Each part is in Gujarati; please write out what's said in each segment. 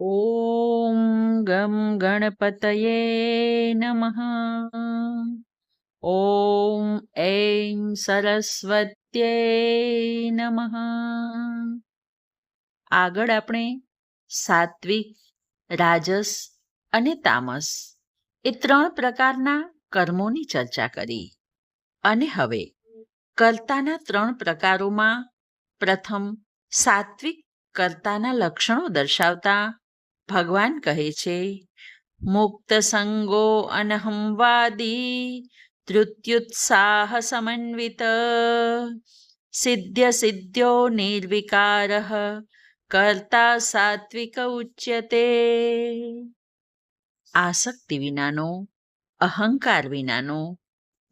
ॐ गं गणपतये नमः। ॐ ऐं સરસ્વત્યે નમઃ. આગળ આપણે સાત્વિક, રાજસ અને તામસ એ 3 પ્રકારના કર્મોની ચર્ચા કરી. અને હવે કર્તાના 3 પ્રકારોમાં પ્રથમ સાત્વિક કર્તાના લક્ષણો દર્શાવતા ભગવાન કહે છે, મુક્ત સંગો અનહંવાદી ધૃત્યુત્સાહ સમન્વિત સિદ્ધ્ય સિદ્ધ્યો નિર્વિકારઃ કર્તા સાત્વિક ઉચ્યતે. આસક્તિ વિનાનો, અહંકાર વિનાનો,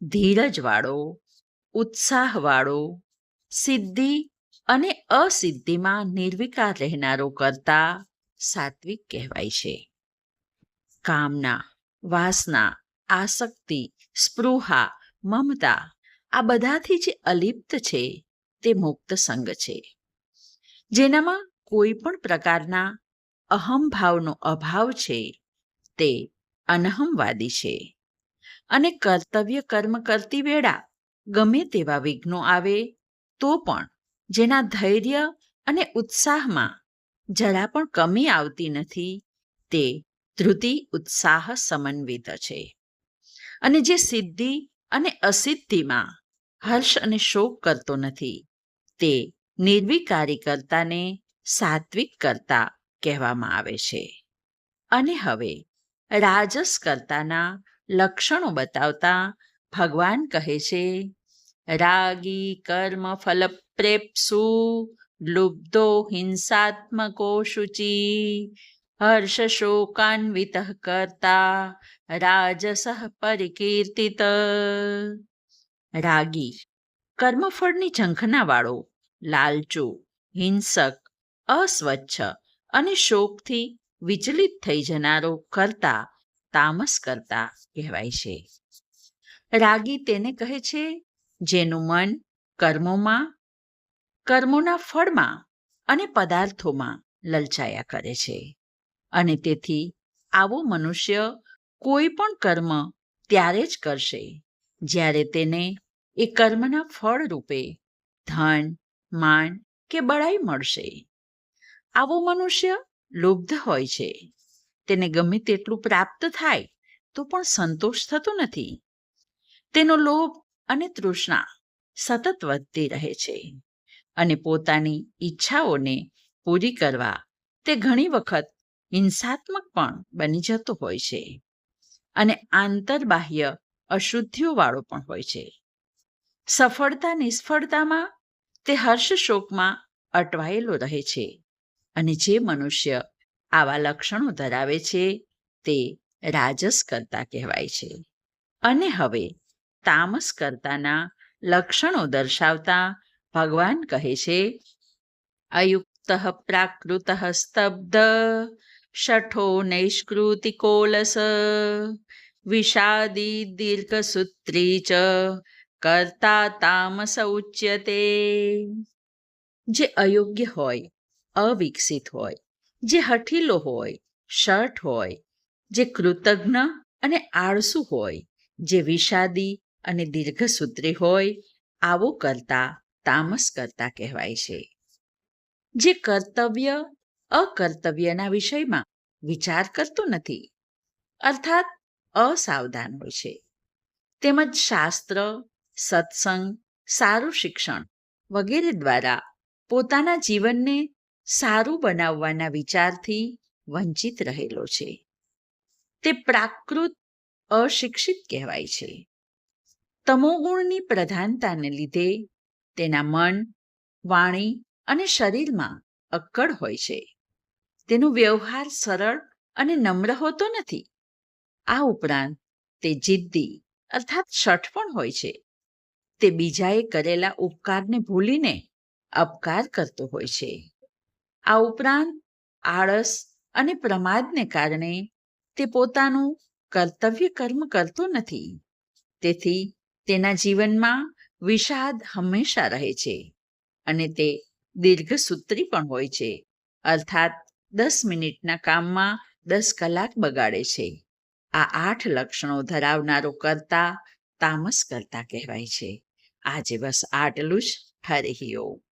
ધીરજવાળો, ઉત્સાહવાળો, સિદ્ધિ અને અસિદ્ધિમાં નિર્વિકાર રહેનારો કર્તા સાત્વિક કહેવાય છે. કામના, વાસના, આસક્તિ, સ્પૃહા, મમતા આ બધાથી જે અલિપ્ત છે તે મુક્ત સંગ છે, જેનામાં કોઈ પણ પ્રકારના અહંભાવનો અભાવ છે. તે અનહંવાદી છે અને કર્તવ્ય કર્મ કરતી વેળા ગમે તેવા વિઘ્નો આવે તો પણ જેના ધૈર્ય અને ઉત્સાહમાં જરા પણ કમી આવતી નથી, તે ધૃતિ ઉત્સાહ સમન્વિત છે. અને જે સિદ્ધિ અને અસિદ્ધિમાં હર્ષ અને શોક કરતો નથી, તે નિર્વિકારી કર્તાને સાત્વિક કર્તા કહેવામાં આવે છે. અને હવે રાજસ કર્તાના લક્ષણો બતાવતા ભગવાન કહે છે, રાગી કર્મ ફલપ્રેપ્સુ લુબ્ધો હિંસાત્મકો શુચિ હર્ષ શોકાન્વિત કર્તા રાજસ પરિકીર્તિત. રાગી કર્મફળની ઝંખનાવાળો, લાલચુ, હિંસક, અસ્વચ્છ અને શોકથી વિચલિત થઈ જનારો કર્તા તામસ કર્તા કહેવાય છે. રાગી તેને કહે છે જેનું મન કર્મોમાં, કર્મોના ફળમાં અને પદાર્થોમાં લલચાયા કરે છે. અને તેથી આવો મનુષ્ય કોઈ પણ કર્મ ત્યારે જ કરશે જ્યારે તેને એ કર્મના ફળ રૂપે ધન, માન કે બળાઈ મળશે. આવો મનુષ્ય લુબ્ધ હોય છે. તેને ગમે તેટલું પ્રાપ્ત થાય તો પણ સંતોષ થતો નથી. તેનો લોભ અને તૃષ્ણા સતત વધતી રહે છે અને પોતાની ઈચ્છાઓને પૂરી કરવા તે ઘણી વખત હિંસાત્મક પણ બની જતો હોય છે અને આંતરબાહ્ય અશુદ્ધિઓવાળો પણ હોય છે. સફળતા નિષ્ફળતામાં તે હર્ષ શોકમાં અટવાયેલો રહે છે. અને જે મનુષ્ય આવા લક્ષણો ધરાવે છે તે રાજસ કર્તા કહેવાય છે. અને હવે તામસ કર્તાના લક્ષણો દર્શાવતા ભગવાન કહે છે, અયુક્ત પ્રાકૃત સ્તબ્ધ શઠો નૈષ્કૃતિકોલસ વિષાદી દીર્ઘસૂત્રી ચ કર્તા તામસ ઉચ્યતે. જે અયોગ્ય હોય, અવિકસિત હોય, જે હઠીલો હોય, શઠ હોય, જે કૃતજ્ઞ અને આળસુ હોય, જે વિષાદી અને દીર્ઘસૂત્રી હોય, આવો કર્તા તામસ કર્તા કહેવાય છે. જે કર્તવ્ય અકર્તવ્યના વિષયમાં વિચાર કરતો નથી, અર્થાત અસાવધાન હોય છે, તેમજ શાસ્ત્ર, સત્સંગ, સારું શિક્ષણ વગેરે દ્વારા પોતાના જીવનને સારું બનાવવાના વિચારથી વંચિત રહેલો છે. તે પ્રાકૃત અશિક્ષિત કહેવાય છે. તમોગુણની પ્રધાનતાને લીધે તેના મન, વાણી અને શરીરમાં અક્કડ હોય છે. તેનો વ્યવહાર સરળ અને નમ્ર હોતો નથી. આ ઉપરાંત તે જિદ્દી અર્થાત શઠ પણ હોય છે. તે બીજાએ કરેલા ઉપકારને ભૂલીને અપકાર કરતો હોય છે. આ ઉપરાંત આળસ અને પ્રમાદને કારણે તે પોતાનું કર્તવ્ય કર્મ કરતો નથી. તેથી તેના જીવનમાં વિષાદ હંમેશા રહે છે અને તે દીર્ઘસૂત્રી પણ હોય છે, અર્થાત 10 મિનિટના કામમાં 10 કલાક બગાડે છે. આ 8 લક્ષણો ધરાવનારો કર્તા તામસ કર્તા કહેવાય છે. આજે બસ આટલું જ. હરિ ઓમ.